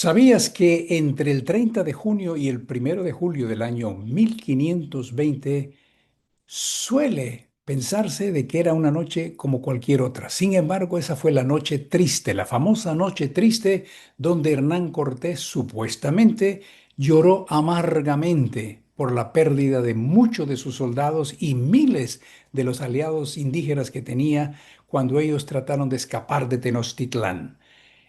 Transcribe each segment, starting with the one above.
¿Sabías que entre el 30 de junio y el 1 de julio del año 1520 suele pensarse de que era una noche como cualquier otra? Sin embargo, esa fue la noche triste, la famosa noche triste donde Hernán Cortés supuestamente lloró amargamente por la pérdida de muchos de sus soldados y miles de los aliados indígenas que tenía cuando ellos trataron de escapar de Tenochtitlán.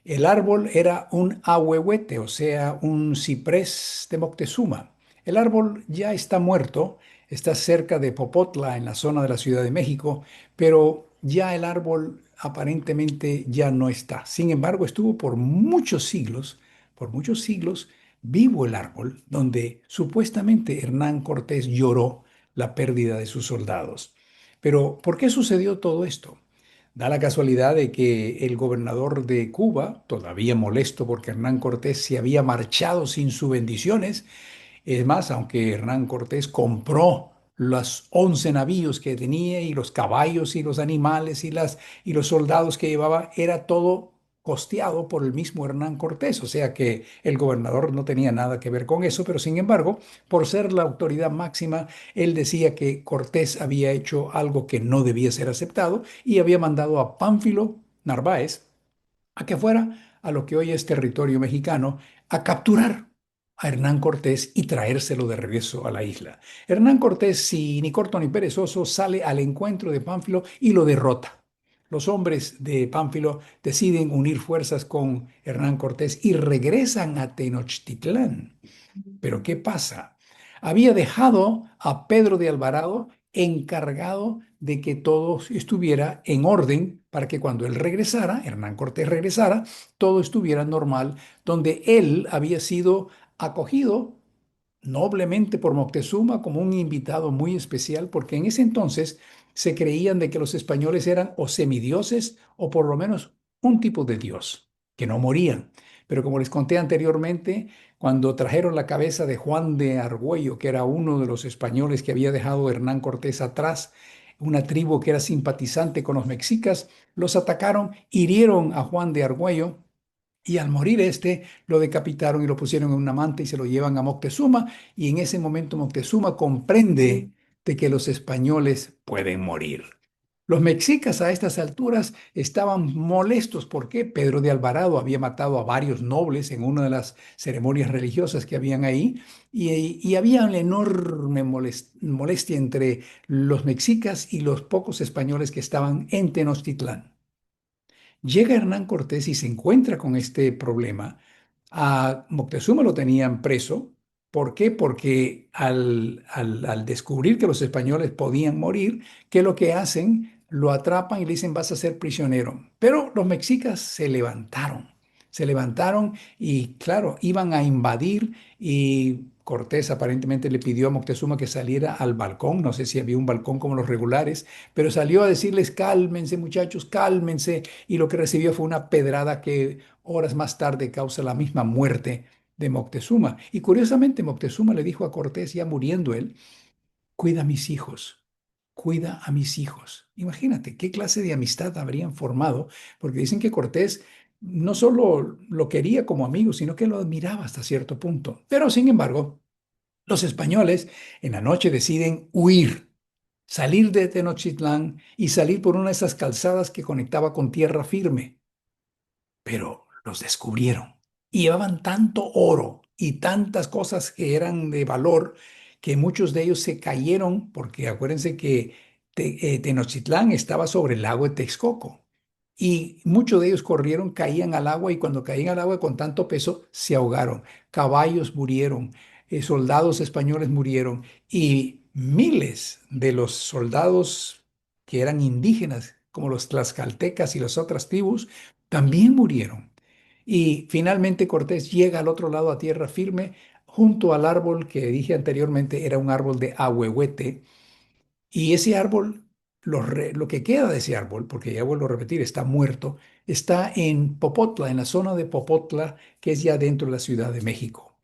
El árbol era un ahuehuete, o sea, un ciprés de Moctezuma. El árbol ya está muerto, está cerca de Popotla, en la zona de la Ciudad de México, pero ya el árbol aparentemente ya no está. Sin embargo, estuvo por muchos siglos, vivo el árbol donde supuestamente Hernán Cortés lloró la pérdida de sus soldados. Pero, ¿por qué sucedió todo esto? Da la casualidad de que el gobernador de Cuba, todavía molesto porque Hernán Cortés se había marchado sin sus bendiciones, es más, aunque Hernán Cortés compró los 11 navíos que tenía y los caballos y los animales y los soldados que llevaba, era todo costeado por el mismo Hernán Cortés. O sea que el gobernador no tenía nada que ver con eso, pero sin embargo, por ser la autoridad máxima, él decía que Cortés había hecho algo que no debía ser aceptado y había mandado a Pánfilo Narváez a que fuera a lo que hoy es territorio mexicano a capturar a Hernán Cortés y traérselo de regreso a la isla. Hernán Cortés, sin ni corto ni perezoso, sale al encuentro de Pánfilo y lo derrota. Los hombres de Pánfilo deciden unir fuerzas con Hernán Cortés y regresan a Tenochtitlán. Pero ¿qué pasa? Había dejado a Pedro de Alvarado encargado de que todo estuviera en orden para que cuando él regresara, Hernán Cortés regresara, todo estuviera normal, donde él había sido acogido noblemente por Moctezuma como un invitado muy especial, porque en ese entonces se creían de que los españoles eran o semidioses o por lo menos un tipo de dios, que no morían. Pero como les conté anteriormente, cuando trajeron la cabeza de Juan de Argüello, que era uno de los españoles que había dejado Hernán Cortés atrás, una tribu que era simpatizante con los mexicas, los atacaron, hirieron a Juan de Argüello y al morir este, lo decapitaron y lo pusieron en una manta y se lo llevan a Moctezuma. Y en ese momento Moctezuma comprende de que los españoles pueden morir. Los mexicas a estas alturas estaban molestos porque Pedro de Alvarado había matado a varios nobles en una de las ceremonias religiosas que habían ahí y había una enorme molestia entre los mexicas y los pocos españoles que estaban en Tenochtitlán. Llega Hernán Cortés y se encuentra con este problema. A Moctezuma lo tenían preso. ¿Por qué? Porque al descubrir que los españoles podían morir, ¿qué es lo que hacen? Lo atrapan y le dicen vas a ser prisionero. Pero los mexicas se levantaron y claro, iban a invadir y Cortés aparentemente le pidió a Moctezuma que saliera al balcón, no sé si había un balcón como los regulares, pero salió a decirles cálmense muchachos, cálmense y lo que recibió fue una pedrada que horas más tarde causa la misma muerte de Moctezuma. Y curiosamente Moctezuma le dijo a Cortés, ya muriendo él, cuida a mis hijos, cuida a mis hijos. Imagínate qué clase de amistad habrían formado, porque dicen que Cortés no solo lo quería como amigo, sino que lo admiraba hasta cierto punto. Pero sin embargo, los españoles en la noche deciden huir, salir de Tenochtitlán y salir por una de esas calzadas que conectaba con tierra firme. Pero los descubrieron y llevaban tanto oro y tantas cosas que eran de valor que muchos de ellos se cayeron porque acuérdense que Tenochtitlán estaba sobre el lago de Texcoco y muchos de ellos corrieron, caían al agua y cuando caían al agua con tanto peso se ahogaron. Caballos murieron, soldados españoles murieron y miles de los soldados que eran indígenas, como los tlaxcaltecas y las otras tribus, también murieron. Y finalmente Cortés llega al otro lado a tierra firme, junto al árbol que dije anteriormente era un árbol de ahuehuete. Y ese árbol, lo que queda de ese árbol, porque ya vuelvo a repetir, está muerto, está en Popotla, en la zona de Popotla, que es ya dentro de la Ciudad de México.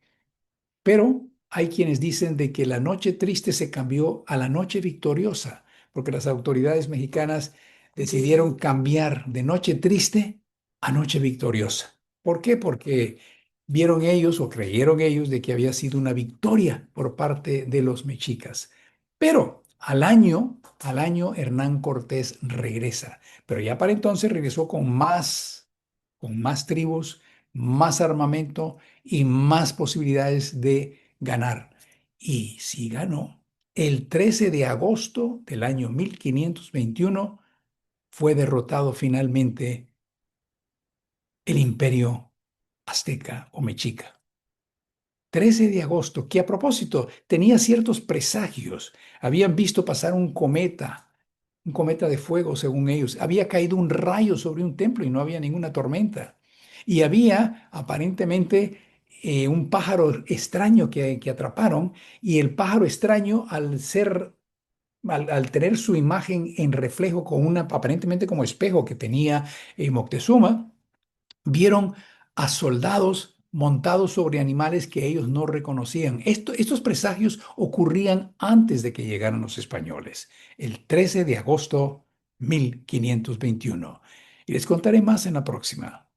Pero hay quienes dicen de que la noche triste se cambió a la noche victoriosa, porque las autoridades mexicanas decidieron cambiar de noche triste a noche victoriosa. ¿Por qué? Porque vieron ellos o creyeron ellos de que había sido una victoria por parte de los mexicas. Pero al año Hernán Cortés regresa, pero ya para entonces regresó con más tribus, más armamento y más posibilidades de ganar. Y sí ganó. El 13 de agosto del año 1521 fue derrotado finalmente el imperio azteca o mexica. 13 de agosto, que a propósito tenía ciertos presagios. Habían visto pasar un cometa de fuego según ellos. Había caído un rayo sobre un templo y no había ninguna tormenta. Y había aparentemente un pájaro extraño que atraparon y el pájaro extraño al tener su imagen en reflejo con una aparentemente como espejo que tenía Moctezuma, vieron a soldados montados sobre animales que ellos no reconocían. Estos presagios ocurrían antes de que llegaran los españoles, el 13 de agosto 1521. Y les contaré más en la próxima.